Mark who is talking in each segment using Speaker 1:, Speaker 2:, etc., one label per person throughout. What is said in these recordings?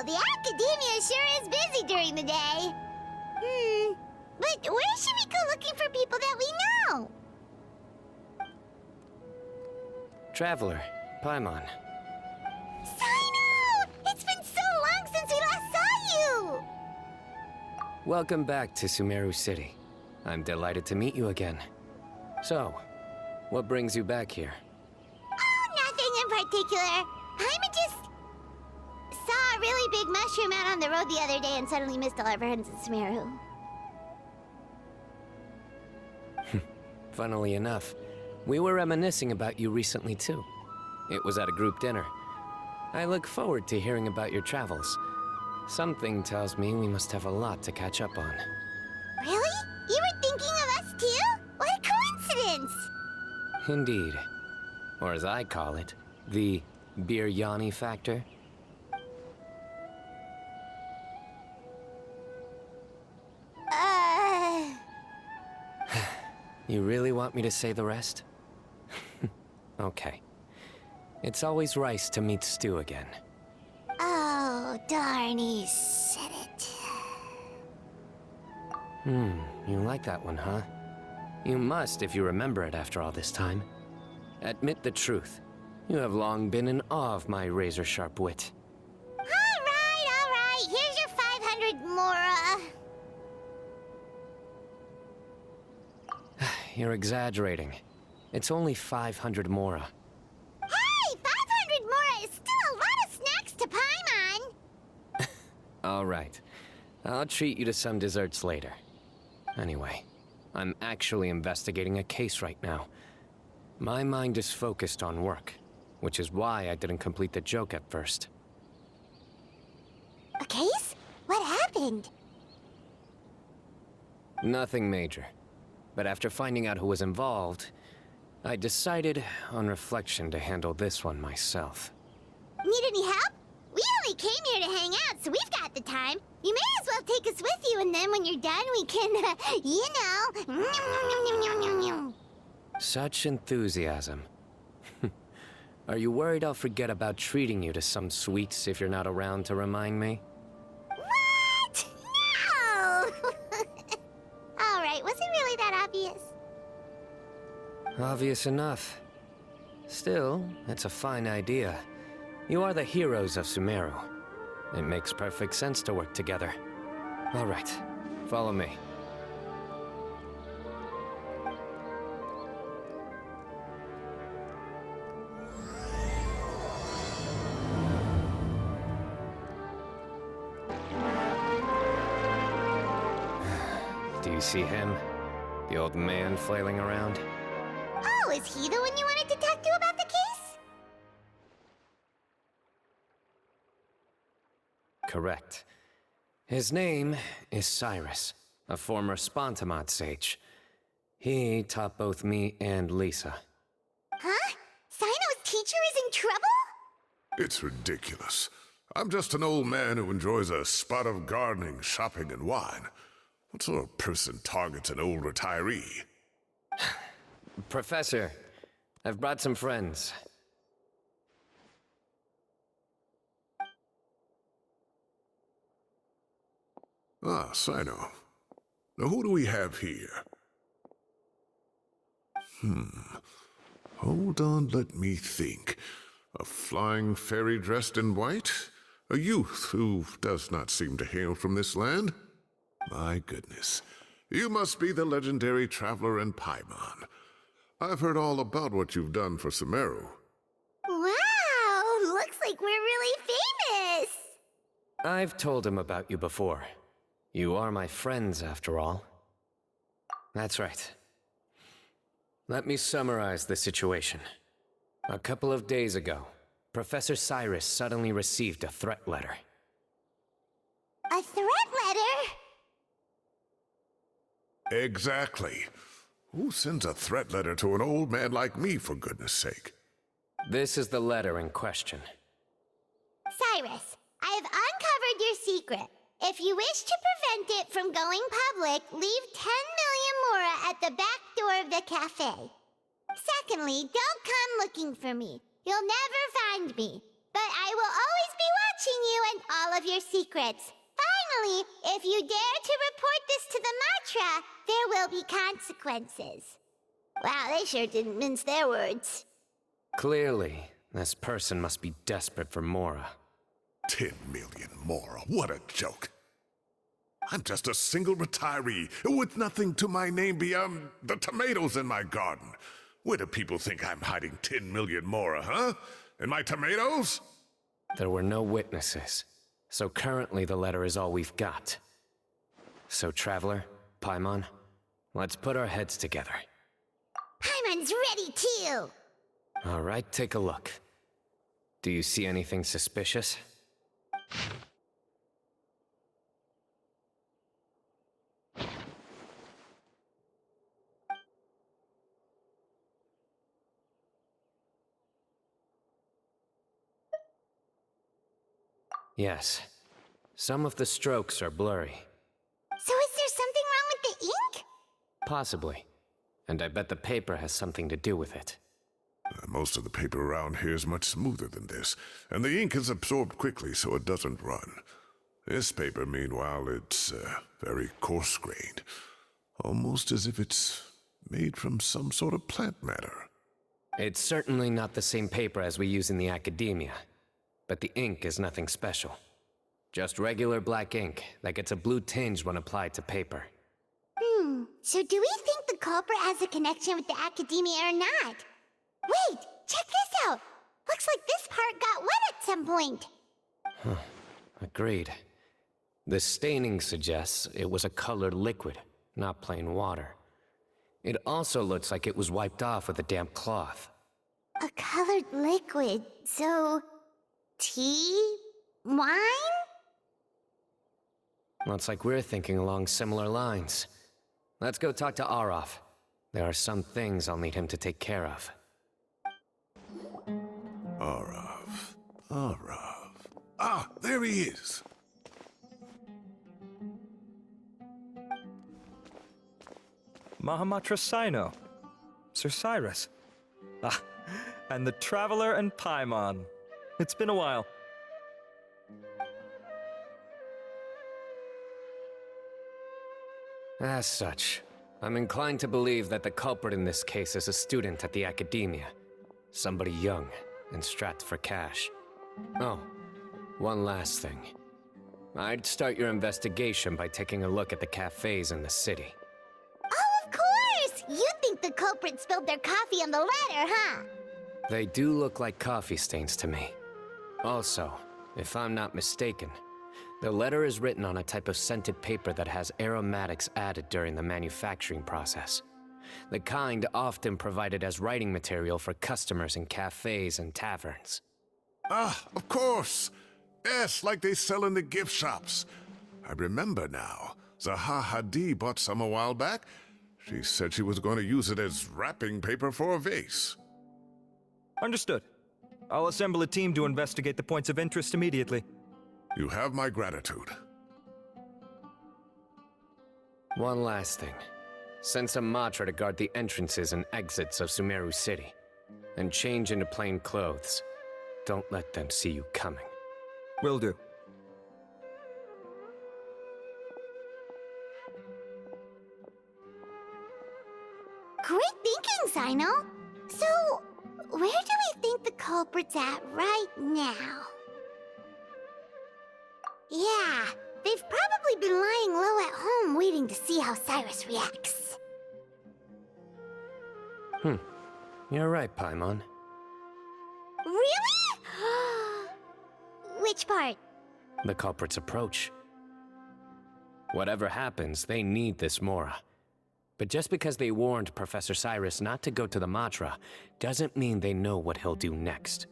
Speaker 1: Well, the academia sure is busy during the day. But where should we go looking for people that we know?
Speaker 2: Traveler, Paimon.
Speaker 1: Cyno! It's been so long since we last saw you!
Speaker 2: Welcome back to Sumeru City. I'm delighted to meet you again. So, what brings you back here?
Speaker 1: Oh, nothing in particular. Paimon just saw a really big mushroom out on the road the other day and suddenly missed all our friends in Sumeru.
Speaker 2: Funnily enough, we were reminiscing about you recently too. It was at a group dinner. I look forward to hearing about your travels. Something tells me we must have a lot to catch up on.
Speaker 1: Really? You were thinking of us too? What a coincidence!
Speaker 2: Indeed. Or as I call it, the Biryani factor. You really want me to say the rest? Okay. It's always rice to meet stew again.
Speaker 1: Oh, darn, he said it.
Speaker 2: You like that one, huh? You must if you remember it after all this time. Admit the truth. You have long been in awe of my razor-sharp wit.
Speaker 1: All right. Here's your 500 Mora.
Speaker 2: You're exaggerating. It's only 500 Mora.
Speaker 1: Hey, 500 Mora is still a lot of snacks to Paimon.
Speaker 2: All right. I'll treat you to some desserts later. Anyway, I'm actually investigating a case right now. My mind is focused on work, which is why I didn't complete the joke at first.
Speaker 1: A case? What happened?
Speaker 2: Nothing major. But after finding out who was involved, I decided, on reflection, to handle this one myself.
Speaker 1: Need any help? We only came here to hang out, so we've got the time. You may as well take us with you, and then when you're done, we can, you know...
Speaker 2: Such enthusiasm. Are you worried I'll forget about treating you to some sweets if you're not around to remind me?
Speaker 1: What? No! All right, was it really that obvious?
Speaker 2: Obvious enough. Still, it's a fine idea. You are the heroes of Sumeru. It makes perfect sense to work together. All right, follow me. Do you see him? The old man flailing around?
Speaker 1: Oh, is he the one you wanted to talk to about the case?
Speaker 2: Correct. His name is Cyrus, a former Spontamod sage. He taught both me and Lisa.
Speaker 1: Huh? Cyno's teacher is in trouble?
Speaker 3: It's ridiculous. I'm just an old man who enjoys a spot of gardening, shopping, and wine. What sort of person targets an old retiree?
Speaker 2: Professor, I've brought some friends.
Speaker 3: Ah, Cyno. Now who do we have here? Hold on, let me think. A flying fairy dressed in white? A youth who does not seem to hail from this land? My goodness. You must be the legendary traveler in Paimon. I've heard all about what you've done for Sumeru.
Speaker 1: Wow, looks like we're really famous.
Speaker 2: I've told him about you before. You are my friends, after all. That's right. Let me summarize the situation. A couple of days ago, Professor Cyrus suddenly received a threat letter.
Speaker 1: A threat letter?
Speaker 3: Exactly. Who sends a threat letter to an old man like me, for goodness sake?
Speaker 2: This is the letter in question.
Speaker 1: Cyrus, I have uncovered your secret. If you wish to prevent it from going public, leave 10 million Mora at the back door of the cafe. Secondly, don't come looking for me. You'll never find me. But I will always be watching you and all of your secrets. Finally, if you dare to report this to the Matra, there will be consequences. Wow, they sure didn't mince their words.
Speaker 2: Clearly, this person must be desperate for Mora.
Speaker 3: 10 million more. What a joke. I'm just a single retiree with nothing to my name beyond the tomatoes in my garden. Where do people think I'm hiding 10 million more, huh? In my tomatoes?
Speaker 2: There were no witnesses, so currently the letter is all we've got. So, Traveler, Paimon, let's put our heads together.
Speaker 1: Paimon's ready too!
Speaker 2: All right, take a look. Do you see anything suspicious? Yes. Some of the strokes are blurry.
Speaker 1: So is there something wrong with the ink?
Speaker 2: Possibly. And I bet the paper has something to do with it.
Speaker 3: Most of the paper around here is much smoother than this, and the ink is absorbed quickly so it doesn't run. This paper, meanwhile, it's very coarse-grained. Almost as if it's made from some sort of plant matter.
Speaker 2: It's certainly not the same paper as we use in the academia. But the ink is nothing special. Just regular black ink that gets a blue tinge when applied to paper.
Speaker 1: So do we think the culprit has a connection with the academia or not? Wait, check this out! Looks like this part got wet at some point.
Speaker 2: Agreed. The staining suggests it was a colored liquid, not plain water. It also looks like it was wiped off with a damp cloth.
Speaker 1: A colored liquid, so... tea? Wine?
Speaker 2: Looks like we're thinking along similar lines. Let's go talk to Arav. There are some things I'll need him to take care of.
Speaker 3: Arav. Ah, there he is.
Speaker 4: Mahamatra Cyno. Sir Cyrus. Ah, and the Traveler and Paimon. It's been a while.
Speaker 2: As such, I'm inclined to believe that the culprit in this case is a student at the academia. Somebody young and strapped for cash. Oh, one last thing. I'd start your investigation by taking a look at the cafes in the city.
Speaker 1: Oh, of course! You think the culprit spilled their coffee on the ladder, huh?
Speaker 2: They do look like coffee stains to me. Also, if I'm not mistaken, the letter is written on a type of scented paper that has aromatics added during the manufacturing process. The kind often provided as writing material for customers in cafes and taverns.
Speaker 3: Ah, of course. Yes, like they sell in the gift shops. I remember now. Zaha Hadi bought some a while back. She said she was going to use it as wrapping paper for a vase.
Speaker 4: Understood. I'll assemble a team to investigate the points of interest immediately.
Speaker 3: You have my gratitude.
Speaker 2: One last thing. Send some Matra to guard the entrances and exits of Sumeru City. And change into plain clothes. Don't let them see you coming.
Speaker 4: Will do.
Speaker 1: Great thinking, Cyno! So, where do we think the culprit's at right now? Yeah, they've probably been lying low at home waiting to see how Cyrus reacts.
Speaker 2: You're right, Paimon.
Speaker 1: Really? Which part?
Speaker 2: The culprit's approach. Whatever happens, they need this Mora. But just because they warned Professor Cyrus not to go to the Matra, doesn't mean they know what he'll do next.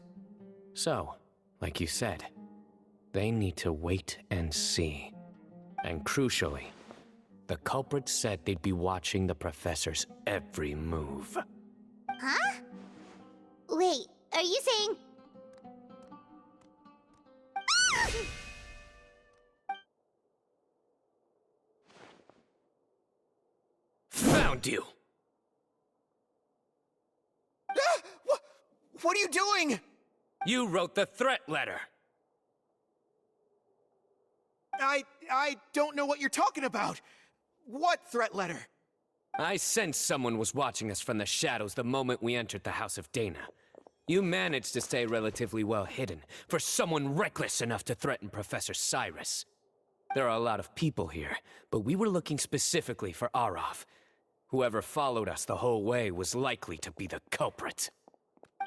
Speaker 2: So, like you said, they need to wait and see. And crucially, the culprit said they'd be watching the Professor's every move.
Speaker 1: Huh? Wait, are you saying...
Speaker 2: Found you!
Speaker 5: What are you doing?
Speaker 2: You wrote the threat letter!
Speaker 5: I don't know what you're talking about. What threat letter?
Speaker 2: I sensed someone was watching us from the shadows the moment we entered the House of Dana. You managed to stay relatively well hidden for someone reckless enough to threaten Professor Cyrus. There are a lot of people here, but we were looking specifically for Arav. Whoever followed us the whole way was likely to be the culprit.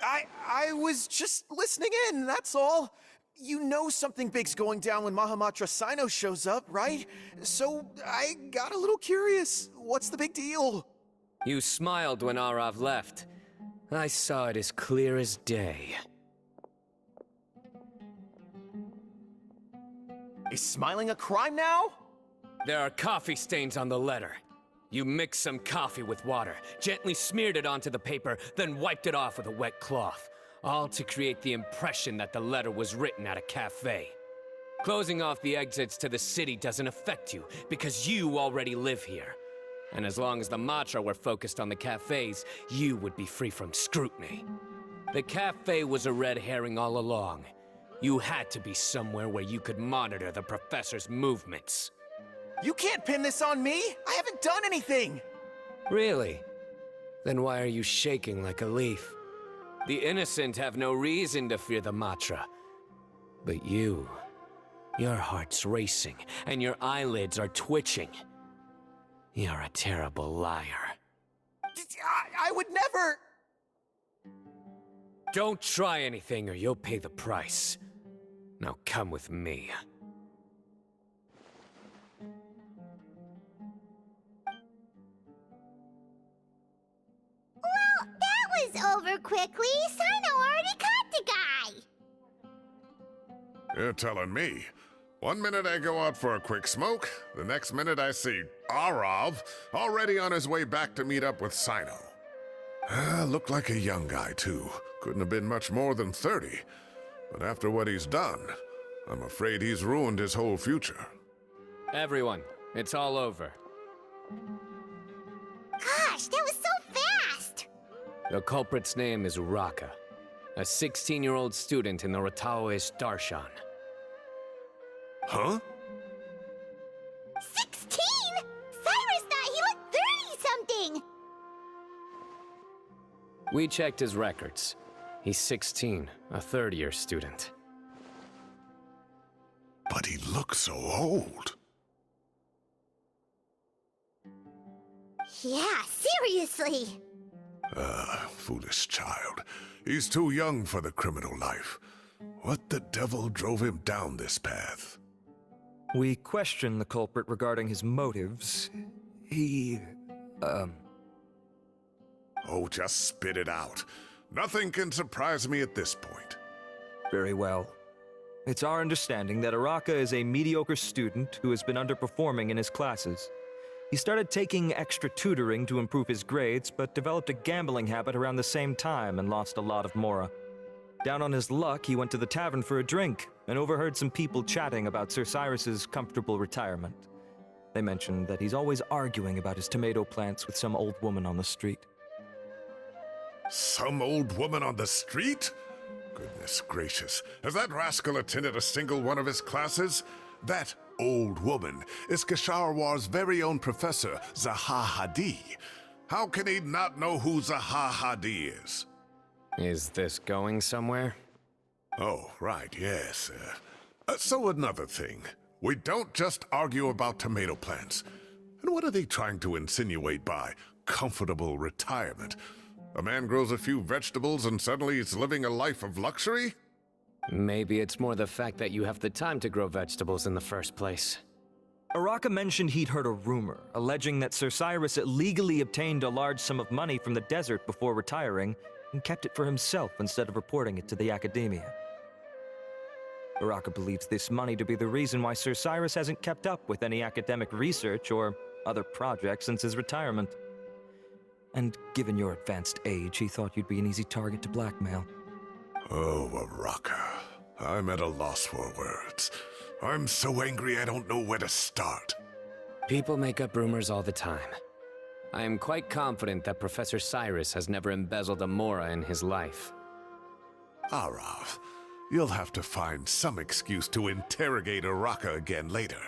Speaker 5: I was just listening in, that's all. You know something big's going down when Mahamatra Cyno shows up, right? So I got a little curious. What's the big deal?
Speaker 2: You smiled when Arav left. I saw it as clear as day.
Speaker 5: Is smiling a crime now?
Speaker 2: There are coffee stains on the letter. You mixed some coffee with water, gently smeared it onto the paper, then wiped it off with a wet cloth. All to create the impression that the letter was written at a cafe. Closing off the exits to the city doesn't affect you, because you already live here. And as long as the Matra were focused on the cafes, you would be free from scrutiny. The cafe was a red herring all along. You had to be somewhere where you could monitor the professor's movements.
Speaker 5: You can't pin this on me! I haven't done anything!
Speaker 2: Really? Then why are you shaking like a leaf? The innocent have no reason to fear the Matra. But you... your heart's racing, and your eyelids are twitching. You're a terrible liar.
Speaker 5: I would never...
Speaker 2: Don't try anything or you'll pay the price. Now come with me.
Speaker 1: Well, that was over quickly. Cyno already caught the guy.
Speaker 3: You're telling me. One minute I go out for a quick smoke, the next minute I see Arav already on his way back to meet up with Cyno. Looked like a young guy, too. Couldn't have been much more than 30. But after what he's done, I'm afraid he's ruined his whole future.
Speaker 2: Everyone, it's all over.
Speaker 1: Gosh, that was so fast!
Speaker 2: The culprit's name is Uraka, a 16-year-old student in the Rataoist Darshan.
Speaker 3: Huh?
Speaker 1: 16? Cyrus thought he looked 30-something!
Speaker 2: We checked his records. He's 16, a third-year student.
Speaker 3: But he looks so old.
Speaker 1: Yeah, seriously!
Speaker 3: Foolish child. He's too young for the criminal life. What the devil drove him down this path?
Speaker 4: We questioned the culprit regarding his motives.
Speaker 3: Oh, just spit it out. Nothing can surprise me at this point.
Speaker 4: Very well. It's our understanding that Araka is a mediocre student who has been underperforming in his classes. He started taking extra tutoring to improve his grades, but developed a gambling habit around the same time and lost a lot of mora. Down on his luck, he went to the tavern for a drink and overheard some people chatting about Sir Cyrus's comfortable retirement. They mentioned that he's always arguing about his tomato plants with some old woman on the street.
Speaker 3: Some old woman on the street? Goodness gracious, has that rascal attended a single one of his classes? That old woman is Kasharwar's very own professor, Zaha Hadi. How can he not know who Zaha Hadi is?
Speaker 2: Is this going somewhere?
Speaker 3: Oh, right, yes. So another thing. We don't just argue about tomato plants. And what are they trying to insinuate by comfortable retirement? A man grows a few vegetables and suddenly he's living a life of luxury?
Speaker 2: Maybe it's more the fact that you have the time to grow vegetables in the first place.
Speaker 4: Araka mentioned he'd heard a rumor, alleging that Sir Cyrus illegally obtained a large sum of money from the desert before retiring, and kept it for himself instead of reporting it to the academia. Araka believes this money to be the reason why Sir Cyrus hasn't kept up with any academic research or other projects since his retirement. And given your advanced age, he thought you'd be an easy target to blackmail.
Speaker 3: Oh, Araka. I'm at a loss for words. I'm so angry I don't know where to start.
Speaker 2: People make up rumors all the time. I am quite confident that Professor Cyrus has never embezzled a mora in his life.
Speaker 3: Arav, you'll have to find some excuse to interrogate Araka again later.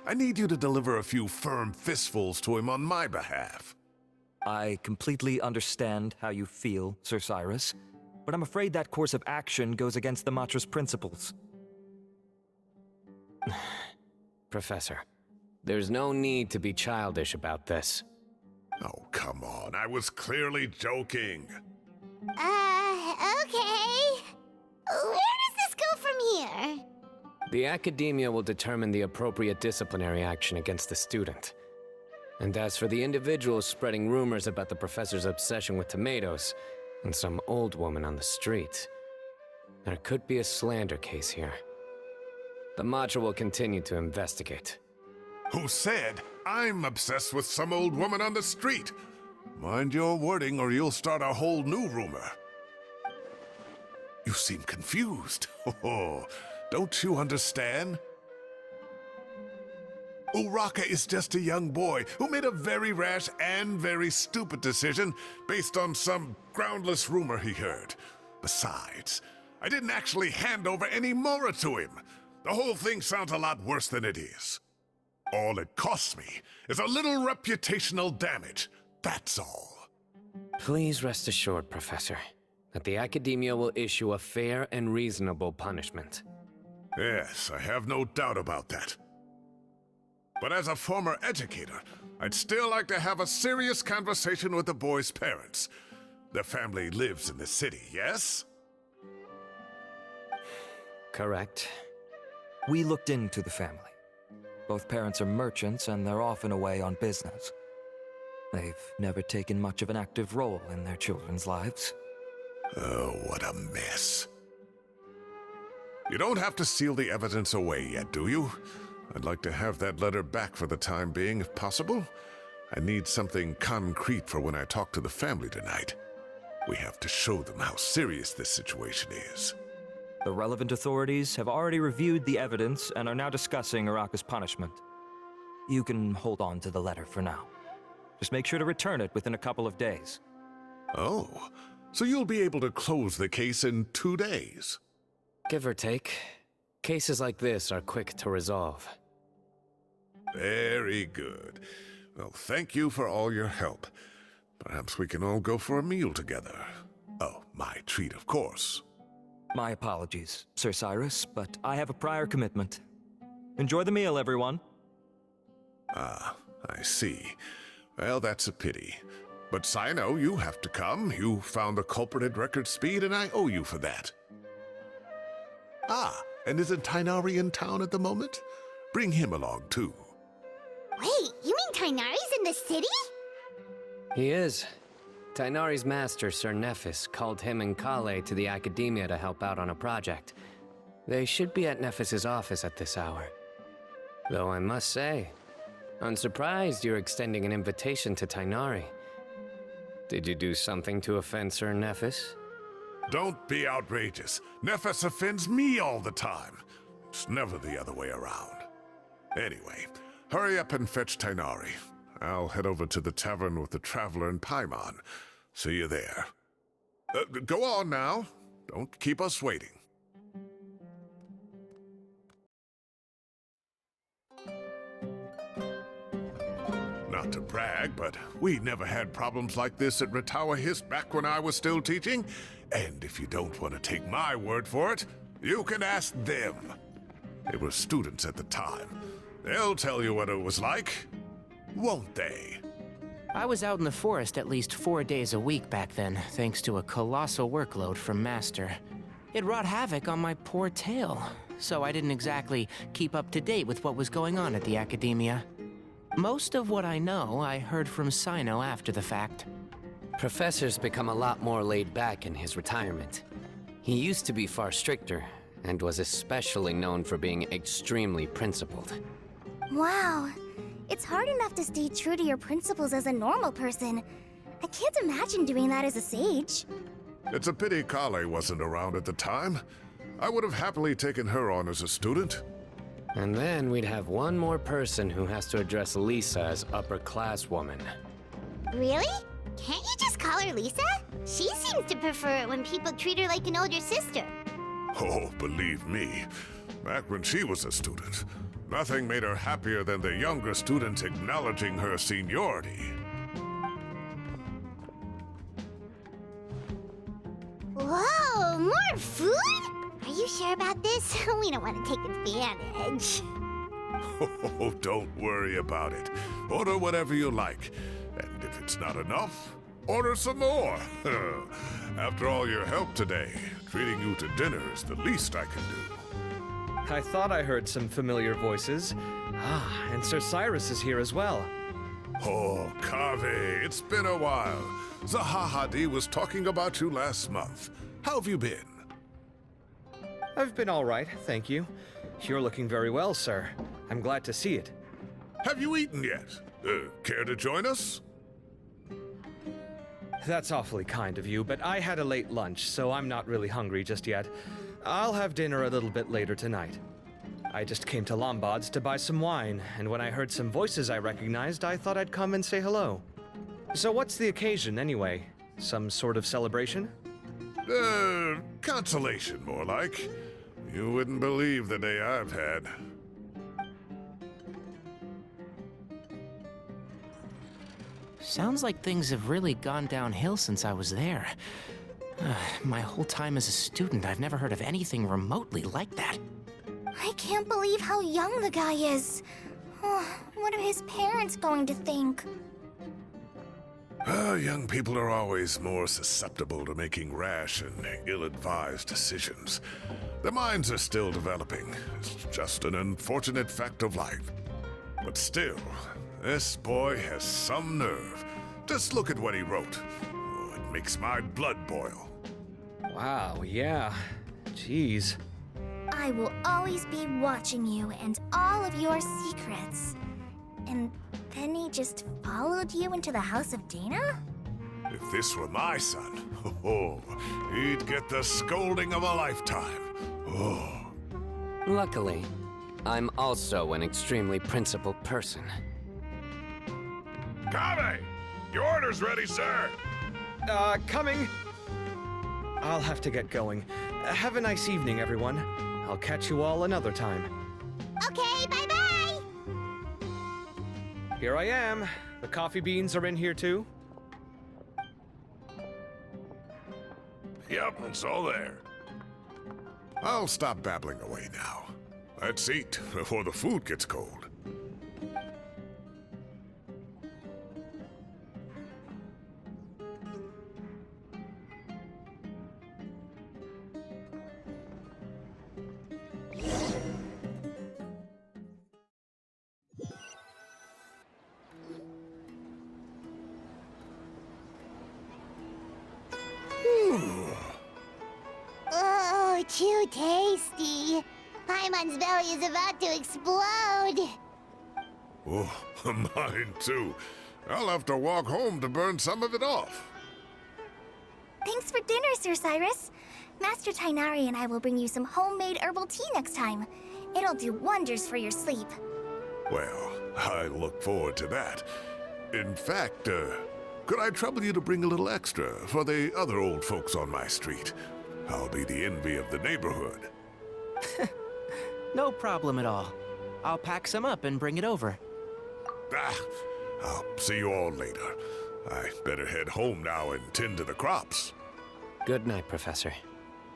Speaker 3: I need you to deliver a few firm fistfuls to him on my behalf.
Speaker 4: I completely understand how you feel, Sir Cyrus, but I'm afraid that course of action goes against the Matra's principles.
Speaker 2: Professor, there's no need to be childish about this.
Speaker 3: Oh, come on. I was clearly joking.
Speaker 1: Okay. Where does this go from here?
Speaker 2: The Academia will determine the appropriate disciplinary action against the student. And as for the individuals spreading rumors about the professor's obsession with tomatoes and some old woman on the street, there could be a slander case here. The Matra will continue to investigate.
Speaker 3: Who said I'm obsessed with some old woman on the street? Mind your wording or you'll start a whole new rumor. You seem confused. Oh, don't you understand? Uraka is just a young boy who made a very rash and very stupid decision based on some groundless rumor he heard. Besides, I didn't actually hand over any Mora to him. The whole thing sounds a lot worse than it is. All it costs me is a little reputational damage. That's all.
Speaker 2: Please rest assured, Professor, that the Academia will issue a fair and reasonable punishment.
Speaker 3: Yes, I have no doubt about that. But as a former educator, I'd still like to have a serious conversation with the boy's parents. Their family lives in the city, yes?
Speaker 2: Correct.
Speaker 4: We looked into the family. Both parents are merchants and they're often away on business. They've never taken much of an active role in their children's lives.
Speaker 3: Oh, what a mess. You don't have to seal the evidence away yet, do you? I'd like to have that letter back for the time being, if possible. I need something concrete for when I talk to the family tonight. We have to show them how serious this situation is.
Speaker 4: The relevant authorities have already reviewed the evidence and are now discussing Araka's punishment. You can hold on to the letter for now. Just make sure to return it within a couple of days.
Speaker 3: Oh, so you'll be able to close the case in 2 days?
Speaker 2: Give or take. Cases like this are quick to resolve.
Speaker 3: Very good. Well, thank you for all your help. Perhaps we can all go for a meal together. Oh, my treat, of course.
Speaker 4: My apologies, Sir Cyrus, but I have a prior commitment. Enjoy the meal, everyone.
Speaker 3: Ah, I see. Well, that's a pity. But Cyno, you have to come. You found the culprit at record speed, and I owe you for that. Ah, and isn't Tighnari in town at the moment? Bring him along, too.
Speaker 1: Wait, you mean Tighnari's in the city?
Speaker 2: He is. Tighnari's master, Sir Nephis, called him and Kale to the Academia to help out on a project. They should be at Nephis's office at this hour. Though I must say, I'm surprised you're extending an invitation to Tighnari. Did you do something to offend Sir Nephis?
Speaker 3: Don't be outrageous. Nephis offends me all the time. It's never the other way around. Anyway, hurry up and fetch Tighnari. I'll head over to the tavern with the Traveler and Paimon. See you there. Go on now. Don't keep us waiting. Not to brag, but we never had problems like this at Ratawa Hist back when I was still teaching. And if you don't want to take my word for it, you can ask them. They were students at the time. They'll tell you what it was like, won't they?
Speaker 6: I was out in the forest at least 4 days a week back then, thanks to a colossal workload from Master. It wrought havoc on my poor tail, so I didn't exactly keep up to date with what was going on at the Academia. Most of what I know, I heard from Cyno after the fact.
Speaker 2: Professor's become a lot more laid back in his retirement. He used to be far stricter, and was especially known for being extremely principled.
Speaker 7: Wow. It's hard enough to stay true to your principles as a normal person. I can't imagine doing that as a sage.
Speaker 3: It's a pity Kale wasn't around at the time. I would have happily taken her on as a student.
Speaker 2: And then we'd have one more person who has to address Lisa as upper-class woman.
Speaker 1: Really? Can't you just call call her Lisa? She seems to prefer it when people treat her like an older sister.
Speaker 3: Oh, believe me, back when she was a student, nothing made her happier than the younger students acknowledging her seniority.
Speaker 1: Whoa, more food? Are you sure about this? We don't want to take advantage.
Speaker 3: Oh, don't worry about it. Order whatever you like. And if it's not enough, order some more. After all your help today, treating you to dinner is the least I can do.
Speaker 4: I thought I heard some familiar voices. Ah, and Sir Cyrus is here as well.
Speaker 3: Oh, Kaveh, it's been a while. Zahahadi was talking about you last month. How have you been?
Speaker 4: I've been all right, thank you. You're looking very well, sir. I'm glad to see it.
Speaker 3: Have you eaten yet? Care to join us?
Speaker 4: That's awfully kind of you, but I had a late lunch, so I'm not really hungry just yet. I'll have dinner a little bit later tonight. I just came to Lombard's to buy some wine, and when I heard some voices I recognized, I thought I'd come and say hello. So what's the occasion, anyway? Some sort of celebration?
Speaker 3: Consolation, more like. You wouldn't believe the day I've had.
Speaker 6: Sounds like things have really gone downhill since I was there. My whole time as a student, I've never heard of anything remotely like that.
Speaker 7: I can't believe how young the guy is. Oh, what are his parents going to think?
Speaker 3: Young people are always more susceptible to making rash and ill-advised decisions. Their minds are still developing. It's just an unfortunate fact of life. But still, this boy has some nerve. Just look at what he wrote. Oh, it makes my blood boil.
Speaker 4: Wow, yeah. Jeez.
Speaker 7: I will always be watching you and all of your secrets. And then he just followed you into the house of Dana?
Speaker 3: If this were my son, he'd get the scolding of a lifetime. Oh.
Speaker 2: Luckily, I'm also an extremely principled person.
Speaker 3: Kaveh! Your order's ready, sir!
Speaker 4: Coming! I'll have to get going. Have a nice evening, everyone. I'll catch you all another time.
Speaker 1: Okay, bye-bye!
Speaker 4: Here I am. The coffee beans are in here too.
Speaker 3: Yep, it's all there. I'll stop babbling away now. Let's eat before the food gets cold.
Speaker 1: Oh, too tasty. Paimon's belly is about to explode.
Speaker 3: Oh, mine too. I'll have to walk home to burn some of it off.
Speaker 7: Thanks for dinner, Sir Cyrus. Master Tainari and I will bring you some homemade herbal tea next time. It'll do wonders for your sleep.
Speaker 3: Well, I look forward to that. In fact, could I trouble you to bring a little extra for the other old folks on my street? I'll be the envy of the neighborhood.
Speaker 6: No problem at all. I'll pack some up and bring it over.
Speaker 3: I'll see you all later. I better head home now and tend to the crops.
Speaker 2: Good night, Professor.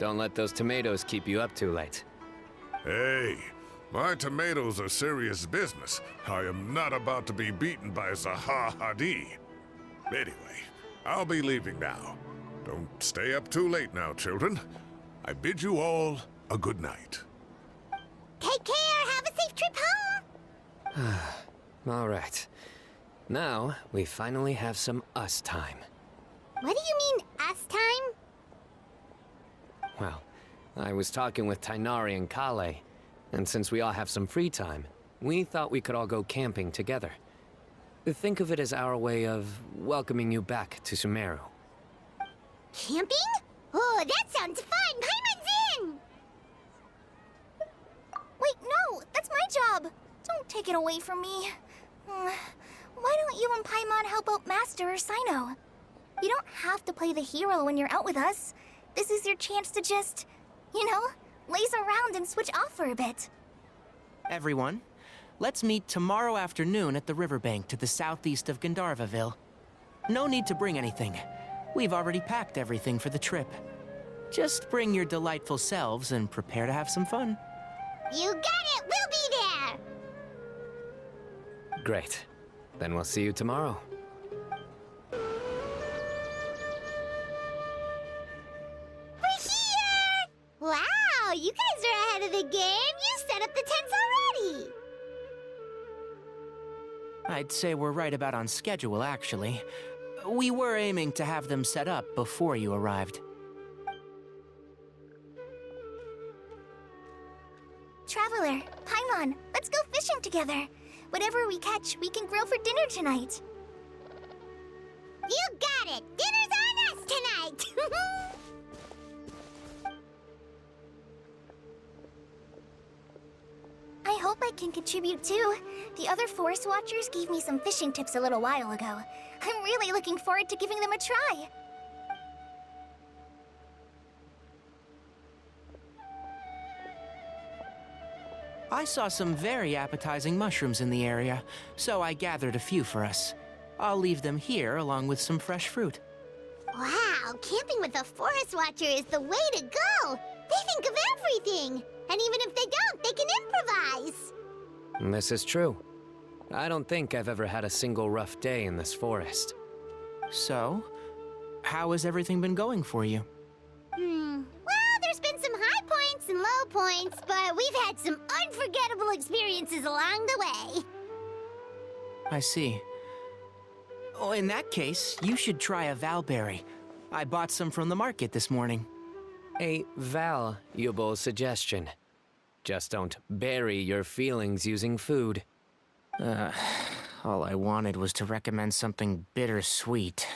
Speaker 2: Don't let those tomatoes keep you up too late.
Speaker 3: Hey, my tomatoes are serious business. I am not about to be beaten by Zahahadi. Anyway, I'll be leaving now. Don't stay up too late now, children. I bid you all a good night.
Speaker 1: Take care. Have a safe trip home.
Speaker 2: All right. Now, we finally have some us time.
Speaker 1: What do you mean, us time?
Speaker 2: Well, I was talking with Tainari and Kale, and since we all have some free time, we thought we could all go camping together. Think of it as our way of welcoming you back to Sumeru.
Speaker 1: Camping? Oh, that sounds fun. Paimon's in.
Speaker 7: Wait, no, that's my job. Don't take it away from me. Why don't you and Paimon help out Master or Cyno? You don't have to play the hero when you're out with us. This is your chance to just, laze around and switch off for a bit.
Speaker 6: Everyone, let's meet tomorrow afternoon at the riverbank to the southeast of Gandharvaville. No need to bring anything. We've already packed everything for the trip. Just bring your delightful selves and prepare to have some fun.
Speaker 1: You got it! We'll be there!
Speaker 2: Great. Then we'll see you tomorrow.
Speaker 1: We're here! Wow, you guys are ahead of the game! You set up the tents already!
Speaker 6: I'd say we're right about on schedule, actually. We were aiming to have them set up before you arrived.
Speaker 7: Traveler, Paimon, let's go fishing together. Whatever we catch, we can grill for dinner tonight.
Speaker 1: You got it! Dinner's on us tonight!
Speaker 7: I hope I can contribute too. The other Forest Watchers gave me some fishing tips a little while ago. I'm really looking forward to giving them a try.
Speaker 6: I saw some very appetizing mushrooms in the area, so I gathered a few for us. I'll leave them here along with some fresh fruit.
Speaker 1: Wow, camping with a Forest Watcher is the way to go! They think of everything! And even if they don't, they can improvise!
Speaker 2: This is true. I don't think I've ever had a single rough day in this forest.
Speaker 6: So, how has everything been going for you?
Speaker 1: Well, there's been some high points and low points, but we've had some unforgettable experiences along the way.
Speaker 6: I see. Oh, in that case, you should try a valberry. I bought some from the market this morning.
Speaker 2: A valuable suggestion. Just don't bury your feelings using food.
Speaker 6: All I wanted was to recommend something bittersweet.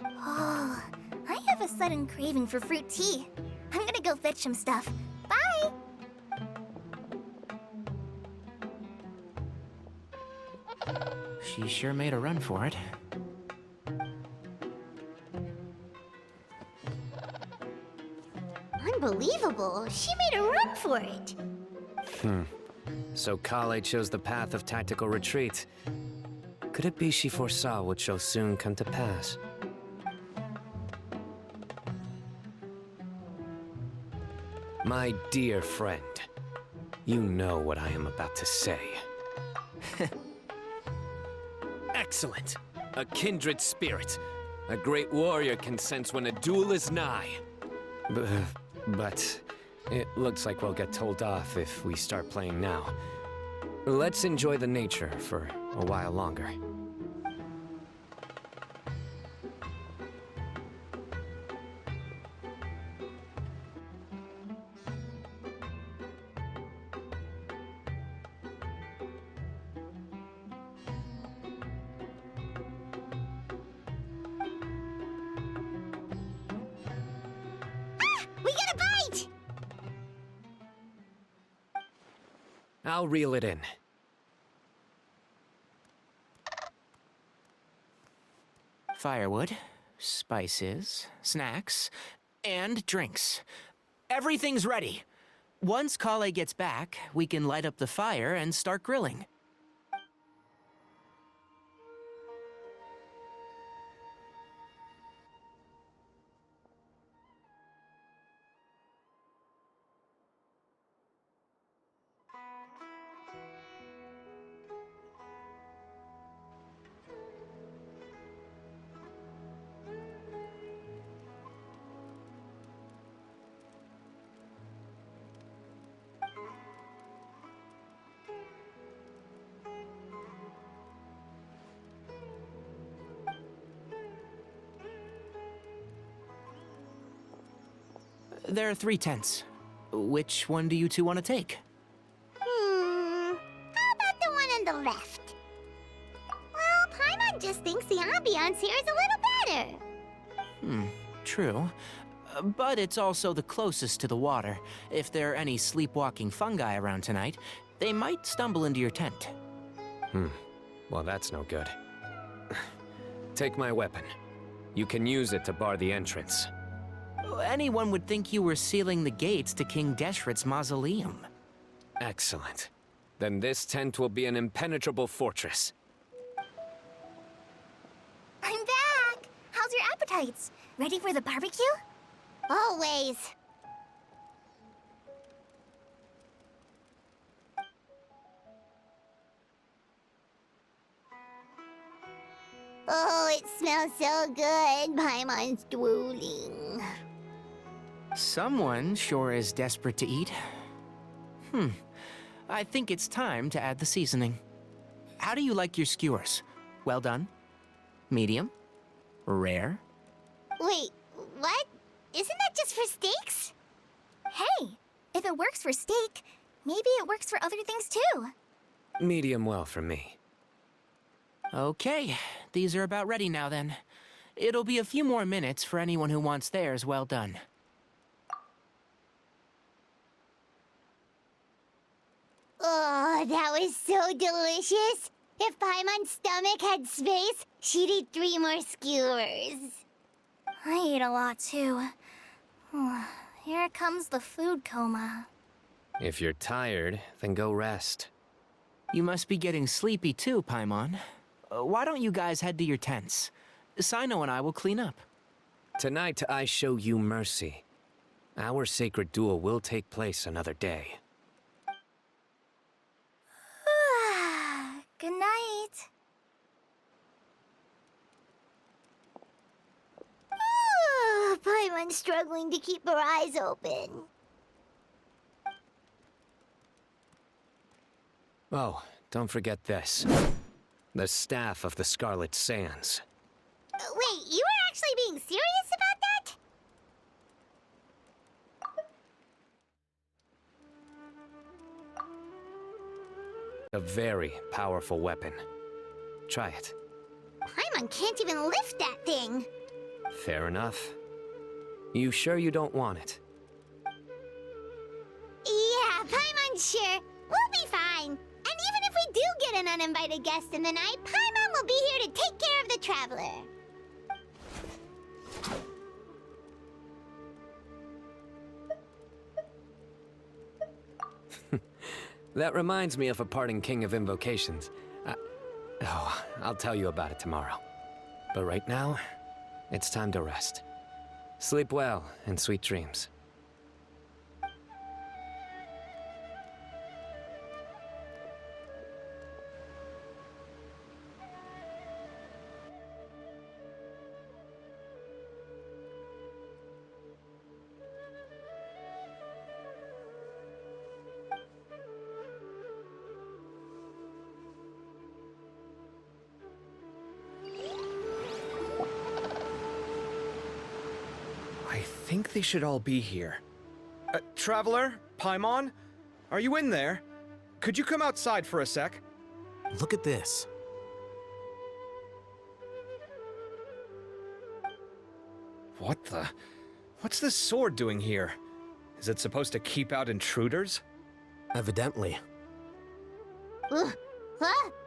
Speaker 7: Oh, I have a sudden craving for fruit tea. I'm gonna go fetch some stuff. Bye!
Speaker 6: She sure made a run for it.
Speaker 1: Unbelievable. She made a run for it.
Speaker 2: So Kale chose the path of tactical retreat. Could it be she foresaw what shall soon come to pass? My dear friend, you know what I am about to say. Excellent! A kindred spirit. A great warrior can sense when a duel is nigh. But it looks like we'll get told off if we start playing now. Let's enjoy the nature for a while longer.
Speaker 1: We got a bite!
Speaker 2: I'll reel it in.
Speaker 6: Firewood, spices, snacks, and drinks. Everything's ready. Once Kale gets back, we can light up the fire and start grilling. There are 3 tents. Which one do you two want to take?
Speaker 1: How about the one on the left? Well, Paimon just thinks the ambiance here is a little better.
Speaker 6: True. But it's also the closest to the water. If there are any sleepwalking fungi around tonight, they might stumble into your tent.
Speaker 2: Well, that's no good. Take my weapon. You can use it to bar the entrance.
Speaker 6: Anyone would think you were sealing the gates to King Deshret's mausoleum.
Speaker 2: Excellent. Then this tent will be an impenetrable fortress.
Speaker 7: I'm back! How's your appetites? Ready for the barbecue?
Speaker 1: Always. Oh, it smells so good. Paimon's drooling.
Speaker 6: Someone sure is desperate to eat. I think it's time to add the seasoning. How do you like your skewers? Well done? Medium? Rare?
Speaker 1: Wait, what? Isn't that just for steaks?
Speaker 7: Hey, if it works for steak, maybe it works for other things too.
Speaker 2: Medium well for me.
Speaker 6: Okay, these are about ready now then. It'll be a few more minutes for anyone who wants theirs well done.
Speaker 1: Oh, that was so delicious. If Paimon's stomach had space, she'd eat 3 more skewers.
Speaker 7: I ate a lot too. Here comes the food coma.
Speaker 2: If you're tired, then go rest.
Speaker 6: You must be getting sleepy too, Paimon. Why don't you guys head to your tents? Cyno and I will clean up.
Speaker 2: Tonight I show you mercy. Our sacred duel will take place another day.
Speaker 7: Good night.
Speaker 1: Paimon's struggling to keep her eyes open.
Speaker 2: Oh, don't forget this. The staff of the Scarlet Sands.
Speaker 1: Wait, you were actually being serious about that?
Speaker 2: A very powerful weapon. Try it.
Speaker 1: Paimon can't even lift that thing.
Speaker 2: Fair enough. You sure you don't want it?
Speaker 1: Yeah, Paimon's sure. We'll be fine. And even if we do get an uninvited guest in the night, Paimon will be here to take care of the traveler.
Speaker 2: That reminds me of a parting king of invocations. I'll tell you about it tomorrow. But right now, it's time to rest. Sleep well and sweet dreams.
Speaker 8: I think they should all be here. Traveler? Paimon? Are you in there? Could you come outside for a sec?
Speaker 9: Look at this.
Speaker 8: What the? What's this sword doing here? Is it supposed to keep out intruders?
Speaker 9: Evidently.
Speaker 1: Huh?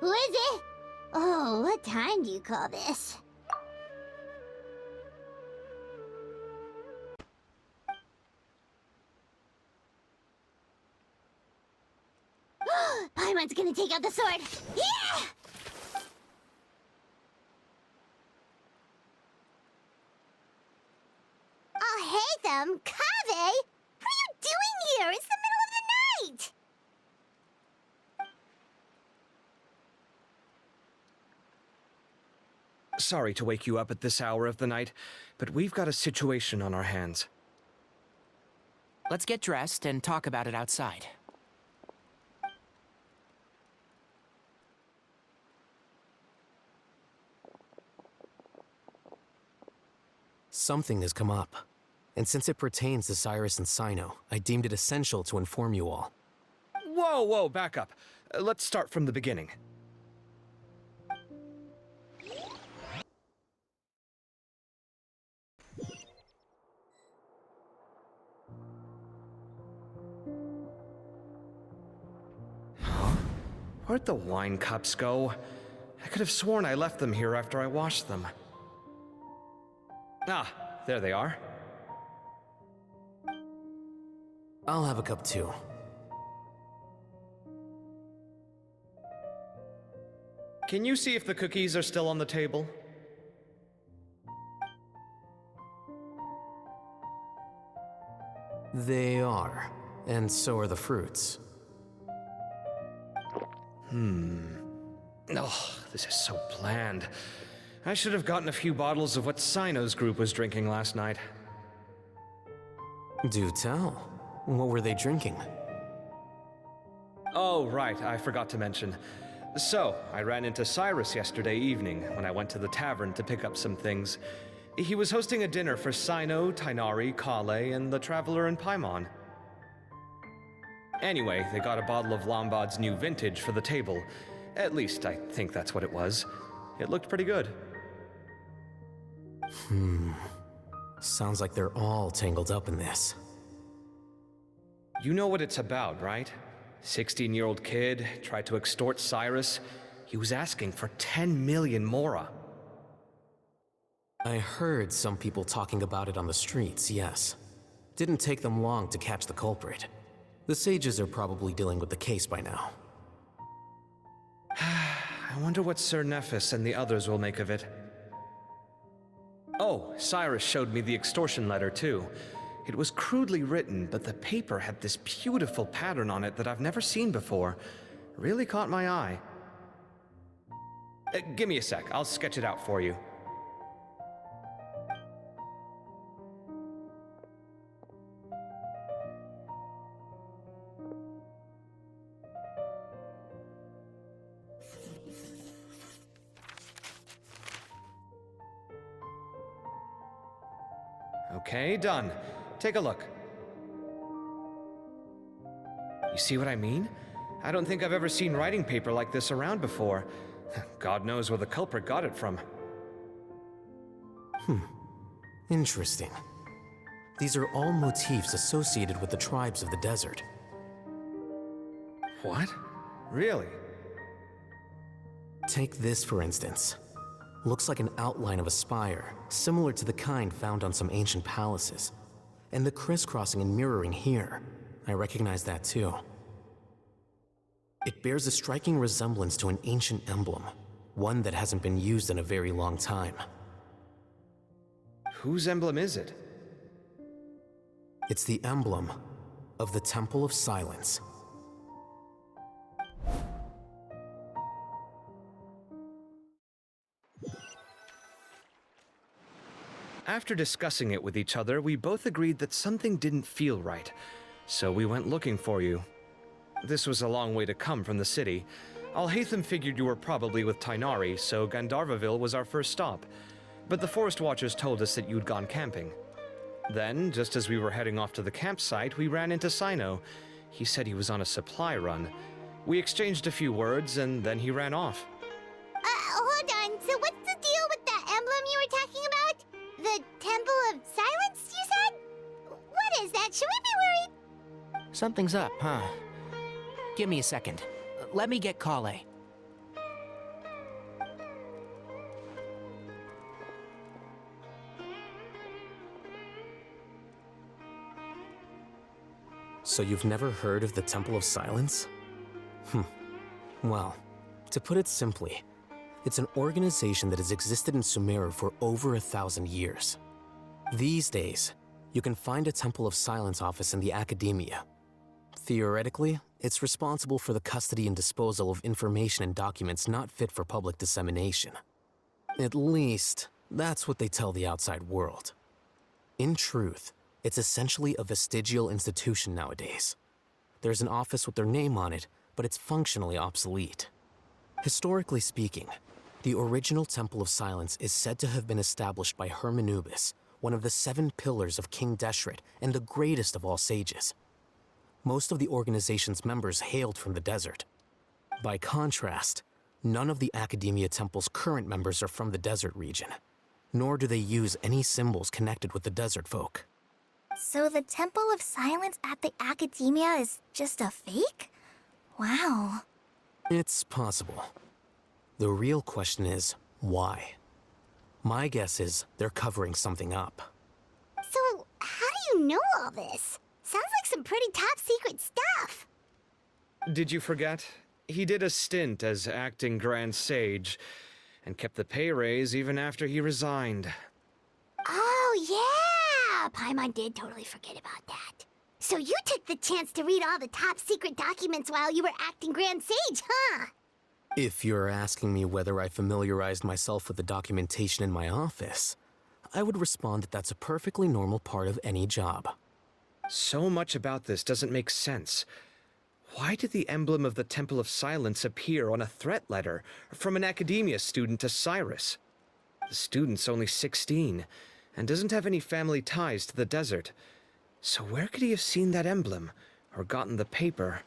Speaker 1: Who is it? Oh, what time do you call this? Paimon's gonna take out the sword. Yeah! Oh, hey them, Kave! What are you doing here? It's the middle of the night!
Speaker 8: Sorry to wake you up at this hour of the night, but we've got a situation on our hands.
Speaker 6: Let's get dressed and talk about it outside.
Speaker 9: Something has come up. And since it pertains to Cyrus and Cyno, I deemed it essential to inform you all.
Speaker 8: Whoa, back up. Let's start from the beginning. Where'd the wine cups go? I could have sworn I left them here after I washed them.
Speaker 2: Ah, there they are.
Speaker 9: I'll have a cup too.
Speaker 2: Can you see if the cookies are still on the table?
Speaker 9: They are, and so are the fruits.
Speaker 2: Oh, this is so bland. I should have gotten a few bottles of what Cyno's group was drinking last night.
Speaker 9: Do tell. What were they drinking?
Speaker 2: Oh, right, I forgot to mention. So, I ran into Cyrus yesterday evening when I went to the tavern to pick up some things. He was hosting a dinner for Cyno, Tighnari, Kale, and the Traveler and Paimon. Anyway, they got a bottle of Lombard's new vintage for the table. At least, I think that's what it was. It looked pretty good.
Speaker 9: Sounds like they're all tangled up in this.
Speaker 2: You know what it's about, right? 16-year-old kid tried to extort Cyrus. He was asking for 10 million mora.
Speaker 9: I heard some people talking about it on the streets, yes. Didn't take them long to catch the culprit. The sages are probably dealing with the case by now.
Speaker 2: I wonder what Sir Nephis and the others will make of it. Oh, Cyrus showed me the extortion letter, too. It was crudely written, but the paper had this beautiful pattern on it that I've never seen before. Really caught my eye. Give me a sec, I'll sketch it out for you. Okay, done. Take a look. You see what I mean? I don't think I've ever seen writing paper like this around before. God knows where the culprit got it from.
Speaker 9: Interesting. These are all motifs associated with the tribes of the desert.
Speaker 2: What? Really?
Speaker 9: Take this, for instance. Looks like an outline of a spire, similar to the kind found on some ancient palaces. And the crisscrossing and mirroring here, I recognize that too. It bears a striking resemblance to an ancient emblem, one that hasn't been used in a very long time.
Speaker 2: Whose emblem is it?
Speaker 9: It's the emblem of the Temple of Silence.
Speaker 2: After discussing it with each other, we both agreed that something didn't feel right, so we went looking for you. This was a long way to come from the city. Alhaitham figured you were probably with Tighnari, so Gandharvaville was our first stop. But the Forest Watchers told us that you'd gone camping. Then, just as we were heading off to the campsite, we ran into Cyno. He said he was on a supply run. We exchanged a few words, and then he ran off.
Speaker 1: Hold on. So what's the deal with that emblem you were talking about? The Temple of Silence, you said? What is that? Should we be worried?
Speaker 6: Something's up, huh? Give me a second. Let me get Kale.
Speaker 9: So you've never heard of the Temple of Silence? Well, to put it simply, it's an organization that has existed in Sumeru for over 1,000 years. These days, you can find a Temple of Silence office in the academia. Theoretically, it's responsible for the custody and disposal of information and documents not fit for public dissemination. At least, that's what they tell the outside world. In truth, it's essentially a vestigial institution nowadays. There's an office with their name on it, but it's functionally obsolete. Historically speaking, the original Temple of Silence is said to have been established by Hermanubis, one of the 7 pillars of King Deshret and the greatest of all sages. Most of the organization's members hailed from the desert. By contrast, none of the Academia Temple's current members are from the desert region, nor do they use any symbols connected with the desert folk.
Speaker 7: So the Temple of Silence at the Academia is just a fake? Wow.
Speaker 9: It's possible. The real question is, why? My guess is they're covering something up.
Speaker 1: So, how do you know all this? Sounds like some pretty top secret stuff.
Speaker 8: Did you forget? He did a stint as acting Grand Sage, and kept the pay raise even after he resigned.
Speaker 1: Oh, yeah! Paimon did totally forget about that. So you took the chance to read all the top secret documents while you were acting Grand Sage, huh?
Speaker 9: If you're asking me whether I familiarized myself with the documentation in my office, I would respond that that's a perfectly normal part of any job.
Speaker 8: So much about this doesn't make sense. Why did the emblem of the Temple of Silence appear on a threat letter from an academia student to Cyrus? The student's only 16, and doesn't have any family ties to the desert. So where could he have seen that emblem, or gotten the paper?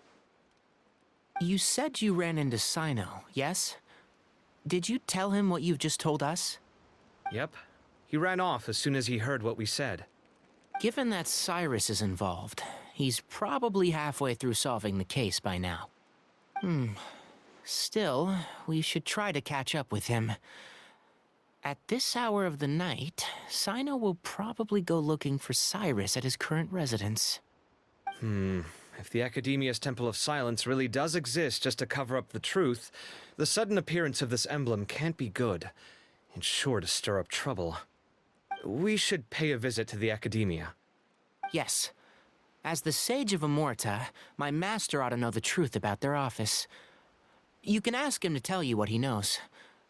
Speaker 6: You said you ran into Cyno, yes? Did you tell him what you've just told us?
Speaker 8: Yep. He ran off as soon as he heard what we said.
Speaker 6: Given that Cyrus is involved, he's probably halfway through solving the case by now. Still, we should try to catch up with him. At this hour of the night, Cyno will probably go looking for Cyrus at his current residence.
Speaker 8: If the Academia's Temple of Silence really does exist just to cover up the truth, the sudden appearance of this emblem can't be good. It's sure to stir up trouble. We should pay a visit to the Academia.
Speaker 6: Yes. As the Sage of Amorta, my master ought to know the truth about their office. You can ask him to tell you what he knows.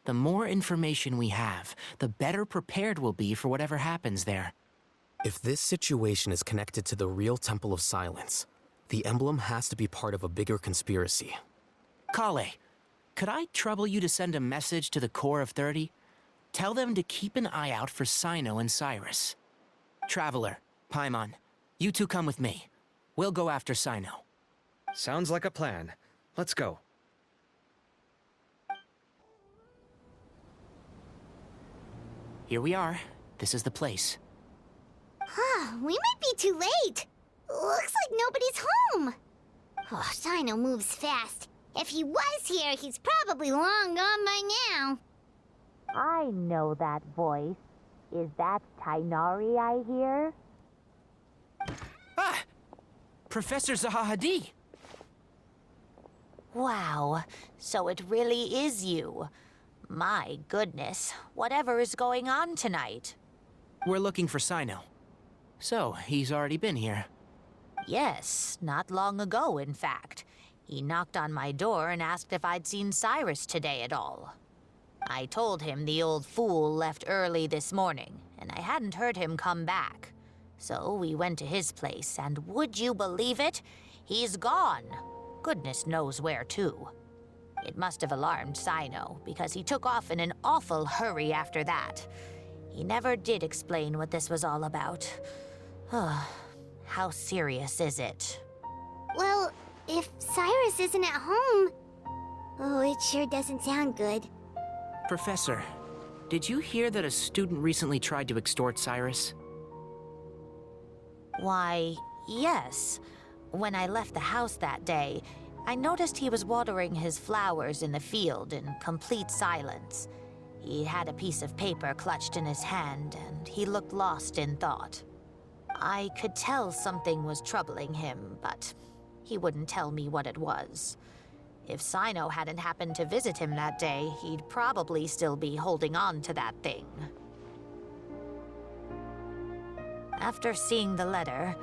Speaker 6: The more information we have, the better prepared we'll be for whatever happens there.
Speaker 9: If this situation is connected to the real Temple of Silence, the emblem has to be part of a bigger conspiracy.
Speaker 6: Kale, could I trouble you to send a message to the Core of 30? Tell them to keep an eye out for Cyno and Cyrus. Traveler, Paimon, you two come with me. We'll go after Cyno.
Speaker 8: Sounds like a plan. Let's go.
Speaker 6: Here we are. This is the place.
Speaker 1: We might be too late. Looks like nobody's home. Oh, Cyno moves fast. If he was here, he's probably long gone by now.
Speaker 10: I know that voice. Is that Tainari I hear?
Speaker 6: Ah! Professor Zahahadi!
Speaker 10: Wow, so it really is you. My goodness, whatever is going on tonight?
Speaker 6: We're looking for Cyno. So, he's already been here.
Speaker 10: Yes, not long ago, in fact. He knocked on my door and asked if I'd seen Cyrus today at all. I told him the old fool left early this morning, and I hadn't heard him come back. So we went to his place, and would you believe it? He's gone. Goodness knows where to. It must have alarmed Cyno, because he took off in an awful hurry after that. He never did explain what this was all about. How serious is it?
Speaker 1: Well, if Cyrus isn't at home... Oh, it sure doesn't sound good.
Speaker 6: Professor, did you hear that a student recently tried to extort Cyrus?
Speaker 10: Why, yes. When I left the house that day, I noticed he was watering his flowers in the field in complete silence. He had a piece of paper clutched in his hand, and he looked lost in thought. I could tell something was troubling him, but he wouldn't tell me what it was. If Cyno hadn't happened to visit him that day, he'd probably still be holding on to that thing. After seeing the letter,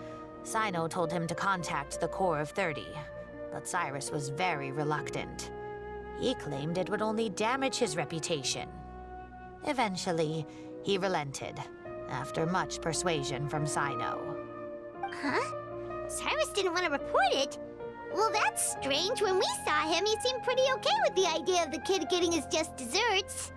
Speaker 10: Cyno told him to contact the Core of 30, but Cyrus was very reluctant. He claimed it would only damage his reputation. Eventually, he relented, after much persuasion from Cyno.
Speaker 1: Huh? Cyrus didn't want to report it? Well, that's strange. When we saw him, he seemed pretty okay with the idea of the kid getting his just desserts.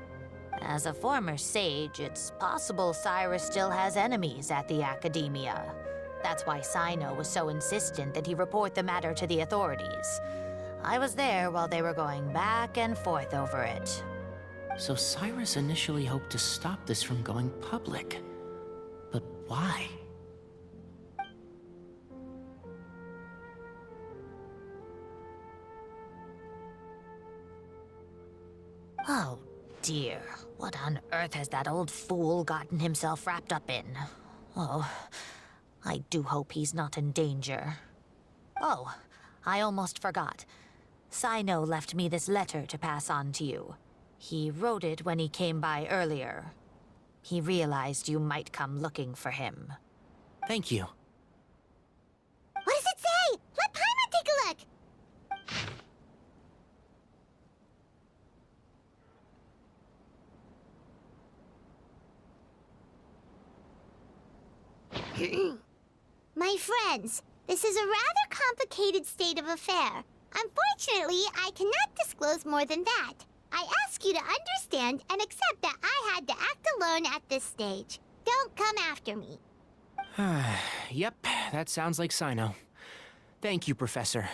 Speaker 10: As a former sage, it's possible Cyrus still has enemies at the Academia. That's why Cyno was so insistent that he report the matter to the authorities. I was there while they were going back and forth over it.
Speaker 6: So Cyrus initially hoped to stop this from going public. But why?
Speaker 10: Oh, dear. What on earth has that old fool gotten himself wrapped up in? Oh, I do hope he's not in danger. Oh, I almost forgot. Cyno left me this letter to pass on to you. He wrote it when he came by earlier. He realized you might come looking for him.
Speaker 6: Thank you.
Speaker 1: What does it say? Let Paimon take a look. My friends, this is a rather complicated state of affair. Unfortunately, I cannot disclose more than that. I ask you to understand and accept that I had to act alone at this stage. Don't come after me.
Speaker 6: Yep, that sounds like Cyno. Thank you, Professor.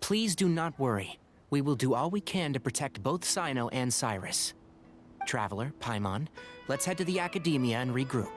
Speaker 6: Please do not worry. We will do all we can to protect both Cyno and Cyrus. Traveler, Paimon, let's head to the Academia and regroup.